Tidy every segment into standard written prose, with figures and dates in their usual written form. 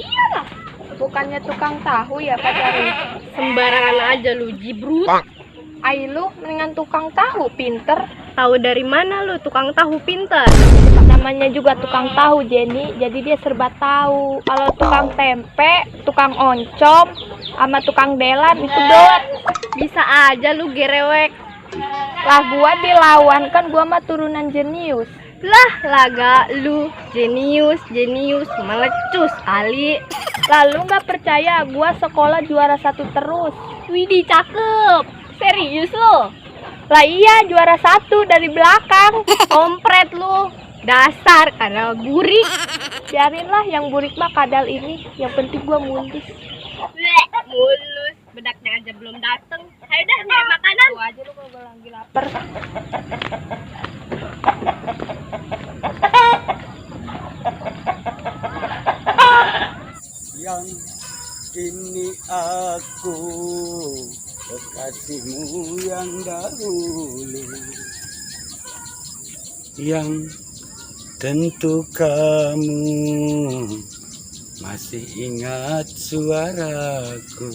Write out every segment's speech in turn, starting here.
iyalah. Bukannya tukang tahu ya pacarnya. Sembarangan aja lu, jibrut. Ai lu mendingan tukang tahu, pinter. Tahu dari mana lu tukang tahu pinter? Namanya juga tukang tahu, Jenny. Jadi dia serba tahu. Kalau tukang tempe, tukang oncom, sama tukang delan itu doang. Bisa aja lu gerewek. Lah gua dilawan, kan gua mah turunan jenius. Lah laga lu jenius melecus kali. Lalu nggak percaya, gua sekolah juara 1 terus. Widih cakep. Serius lo? Lah iya, juara 1 dari belakang. Kompret lu. Dasar karena burik. Biarinlah yang burik mah kadal ini. Yang penting gua mulus. Bleh, mulus. Bedaknya aja belum dateng. Ayo dah nyari makanan. Tuh aja lu kalau lagi lapar. Yang ini aku, kekasihmu yang dahulu, yang tentu kamu masih ingat suaraku.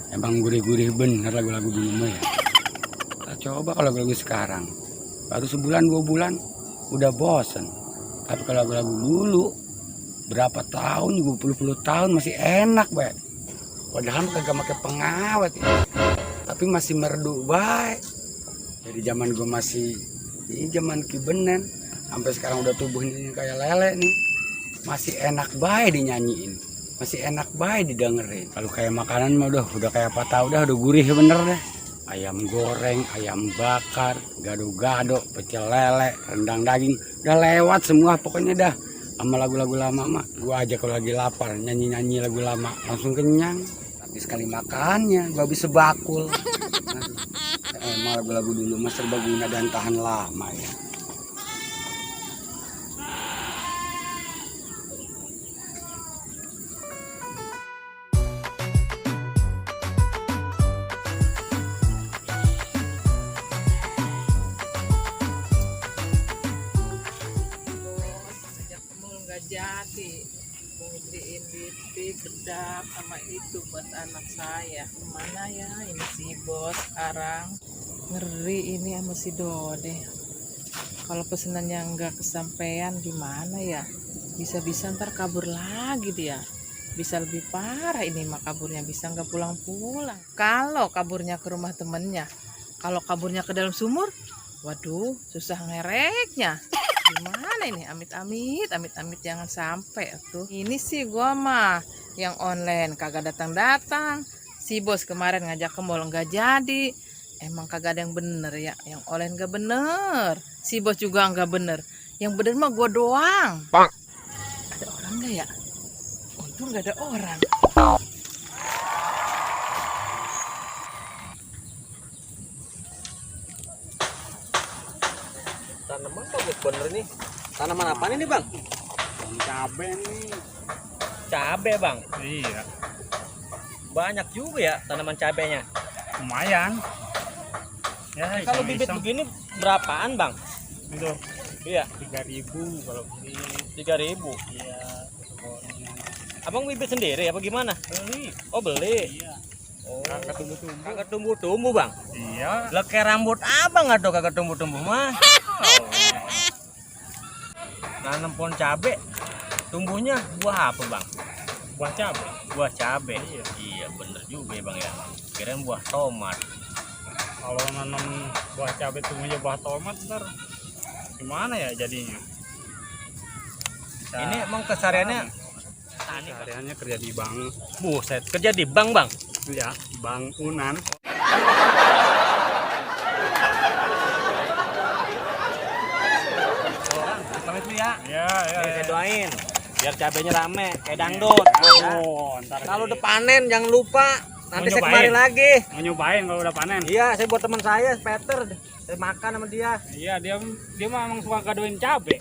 Emang gurih-gurih bener lagu-lagu dulu mah ya. Kita coba kalau lagu sekarang, baru sebulan 2 bulan udah bosen. Tapi kalau lagu-lagu dulu berapa tahun, 20 tahun masih enak baik. Padahal kagak pakai pengawet ya. Tapi masih merdu baik. Dari zaman gue masih ini zaman kibenen, sampai sekarang udah tubuhnya kayak lele nih. Masih enak baik dinyanyiin. Masih enak baik didengerin. Kalau kayak makanan mah udah kayak apa tahu udah gurih bener deh. Ayam goreng, ayam bakar, gado-gado, pecel lele, rendang daging, udah lewat semua pokoknya dah. Sama lagu-lagu lama mah, gua aja kalau lagi lapar nyanyi-nyanyi lagu lama langsung kenyang. Tapi sekali makannya gua habis sebakul. Emang lagu-lagu dulu mah serba guna dan tahan lama ya. Jadi mau beliin lipstik bedak sama itu buat anak saya. Kemana ya ini si bos sekarang? Ngeri ini sama si Dode. Kalau pesenannya nggak kesampaian gimana ya? Bisa-bisa ntar kabur lagi dia. Bisa lebih parah ini mah kaburnya, bisa nggak pulang-pulang. Kalau kaburnya ke rumah temennya, kalau kaburnya ke dalam sumur, waduh susah ngereknya. Gimana ini, amit-amit jangan sampai tuh. Ini sih gua mah yang online kagak datang-datang. Si bos kemarin ngajak ke mall nggak jadi. Emang kagak ada yang bener ya, yang online nggak bener. Si bos juga nggak bener. Yang bener mah gua doang. Bang. Ada orang nggak ya? Untung nggak ada orang. Tanaman bagus bener nih. Tanaman apa ini bang? Cabe nih. Cabe bang. Iya, Banyak juga ya tanaman cabenya. lumayan. Ya, Kalau bibit begini berapaan bang? itu Iya, 3.000 kalau beli. 3.000. Iya, Abang bibit sendiri apa gimana? beli. Oh beli. Iya. Oh, Kagak tumbuh-tumbuh. kagak tumbuh-tumbuh bang. Iya. Lah kayak rambut abang atau kagak tumbuh-tumbuh mah? Nanam pohon cabe, tumbuhnya buah apa bang? Buah cabe. Buah cabe. Iya. Iya bener juga ya bang ya. Kirain buah tomat. Kalau nanam buah cabe tumbuhnya buah tomat ntar gimana ya jadinya? Ini emang kesehariannya tani. Sehariannya kerja di bank. Buset, kerja di bank bang. Ya, Bank Unan. Pamit dulu ya. Ya, ya. Saya doain biar cabenya rame kayak dangdut. Oh, ntar Kalau udah panen jangan lupa. Nanti saya nyobain. kemari lagi. mau nyobain kalau udah panen. Iya, saya buat teman saya, Peter. Saya makan sama dia. Iya, dia mah emang suka gadoin cabe.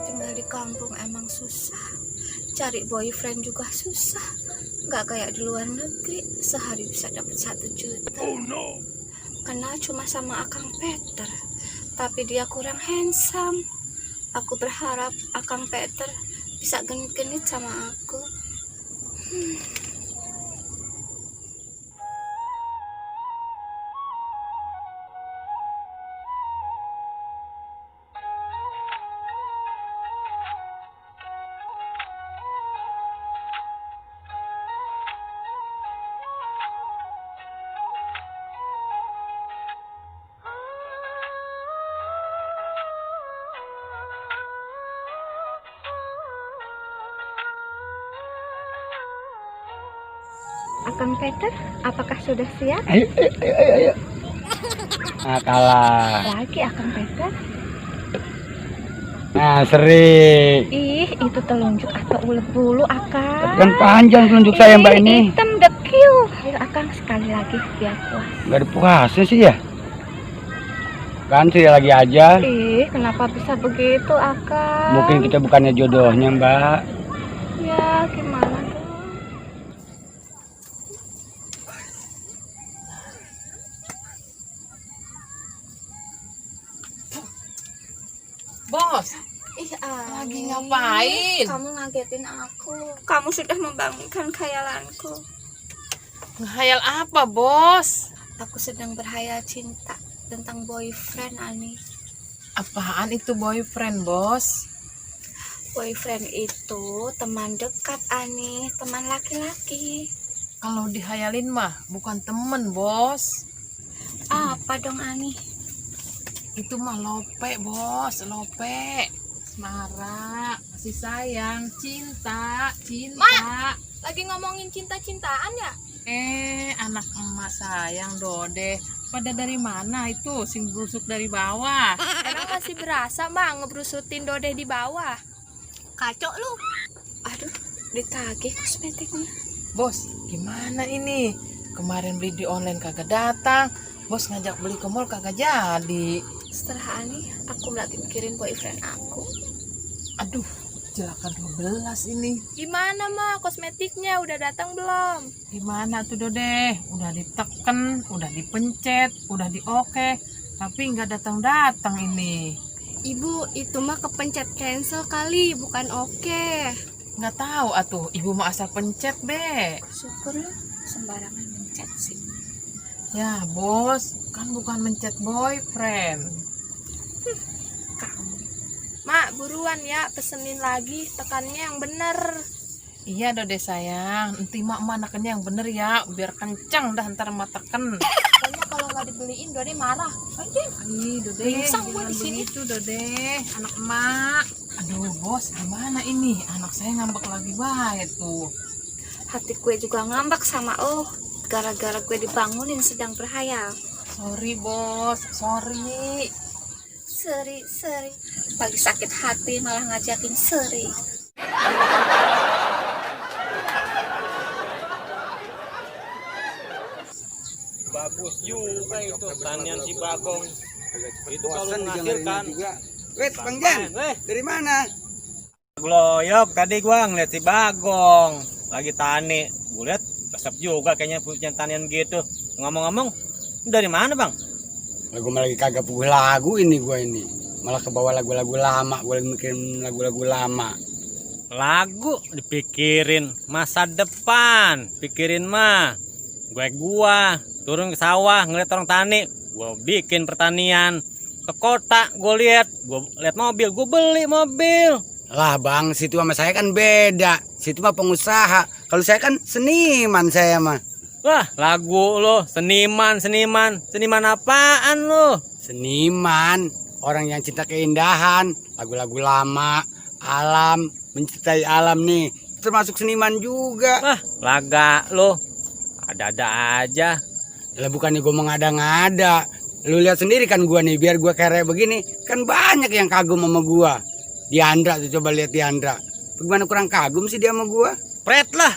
Tinggal di kampung emang susah, cari boyfriend juga susah, nggak kayak di luar negeri sehari bisa dapat 1 juta. kenal cuma sama Akang Peter, tapi dia kurang handsome. Aku berharap Akang Peter bisa genit-genit sama aku. Akang Peter, apakah sudah siap? Ayo. Nah, kalah. Lagi Akang Peter. Nah, sering. Ih, itu telunjuk atau ulet bulu, Akang. Kan panjang telunjuk saya Mbak ini. Hitam dekil. Ayo Akang sekali lagi biar puas. Gak ada puasnya sih ya. Kan saya lagi aja. Ih, kenapa bisa begitu, Akang? Mungkin kita bukannya jodohnya Mbak. Ya, gimana dong? Bos, Ih, lagi Ani, ngapain? Kamu ngagetin aku. Kamu sudah membangunkan khayalanku. Ngehayal apa, Bos? Aku sedang berhayal cinta tentang boyfriend, Ani. Apaan itu boyfriend, Bos? Boyfriend itu teman dekat, Ani, teman laki-laki. Kalau dihayalin mah bukan temen, Bos. Apa dong, Ani? Itu mah lope, Bos, lope. Asmara, kasih sayang, cinta. Lagi ngomongin cinta-cintaan ya? Anak emak sayang, Dode. Pada dari mana itu sing brusuk dari bawah? Emang masih berasa, Bang, ngebrusutin Dodeh di bawah? Kacau lu. Aduh, ditagih kosmetiknya. Bos, gimana ini? Kemarin beli di online kagak datang. Bos ngajak beli ke mall kagak jadi. Setelah Ani, aku lagi mikirin boyfriend aku. Aduh, celaka 12 ini. Gimana, Ma? Kosmetiknya udah datang belum? Gimana tuh Dode? Udah diteken, udah dipencet, udah di oke, tapi nggak datang-datang ini. Ibu, itu mah kepencet cancel kali, bukan oke. Nggak tahu atuh, ibu mau asal pencet be. Syukur lu, sembarangan mencet sih. Ya bos, kan bukan mencet boyfriend. Kamu. Mak, buruan ya, pesenin lagi, tekannya yang bener. Iya Dode sayang, nanti mak nakennya yang bener ya, biar kencang dah ntar mak teken. Pokoknya kalau nggak dibeliin, Dodeh marah. Ayo. Ih Dode, Ringsang gua jangan di sini. begitu Dode, anak emak. Aduh bos, gimana ini? Anak saya ngambek lagi baik tuh. Hati gue juga ngambek sama lo. Gara-gara gue dibangunin sedang berhayal. Sorry bos, sorry. Seri. Lagi sakit hati malah ngajakin seri. Bagus juga itu tanian si Bagong. Itu kalau menghasilkan. Wait, Bang Jan, dari mana? Gloyok tadi gua ngeliat si Bagong lagi tani. Gua lihat resep juga kayaknya punya tanian gitu. Ngomong-ngomong, dari mana bang? Lagu lagi kagak punya lagu ini gua ini. Malah kebawa lagu-lagu lama, gua lagi mikirin lagu-lagu lama. Lagu dipikirin masa depan, pikirin mah. Gua turun ke sawah ngeliat orang tani, gua bikin pertanian. Ke kota gua lihat mobil, gua beli mobil. Lah bang, situ sama saya kan beda. Situ mah pengusaha. Kalau saya kan seniman saya mah. Wah, lagu lo seniman apaan lo? Seniman, orang yang cinta keindahan, lagu-lagu lama, alam, mencintai alam nih. Termasuk seniman juga. Wah, laga lo ada-ada aja. Lah bukannya gue mengada-ngada. Lu lihat sendiri kan gua nih, biar gua kayak begini, kan banyak yang kagum sama gua. Diandra tuh, coba lihat Diandra. Bagaimana kurang kagum sih dia sama gua? Pret lah.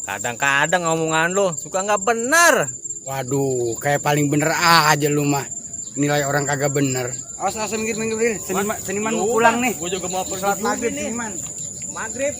Kadang-kadang omongan lo suka nggak benar. Waduh, kayak paling bener aja lu mah. Nilai orang kagak bener. Awas minggir. Seniman mau pulang nih. Gue juga mau pergi Sholat maghrib nih. seniman. Maghrib.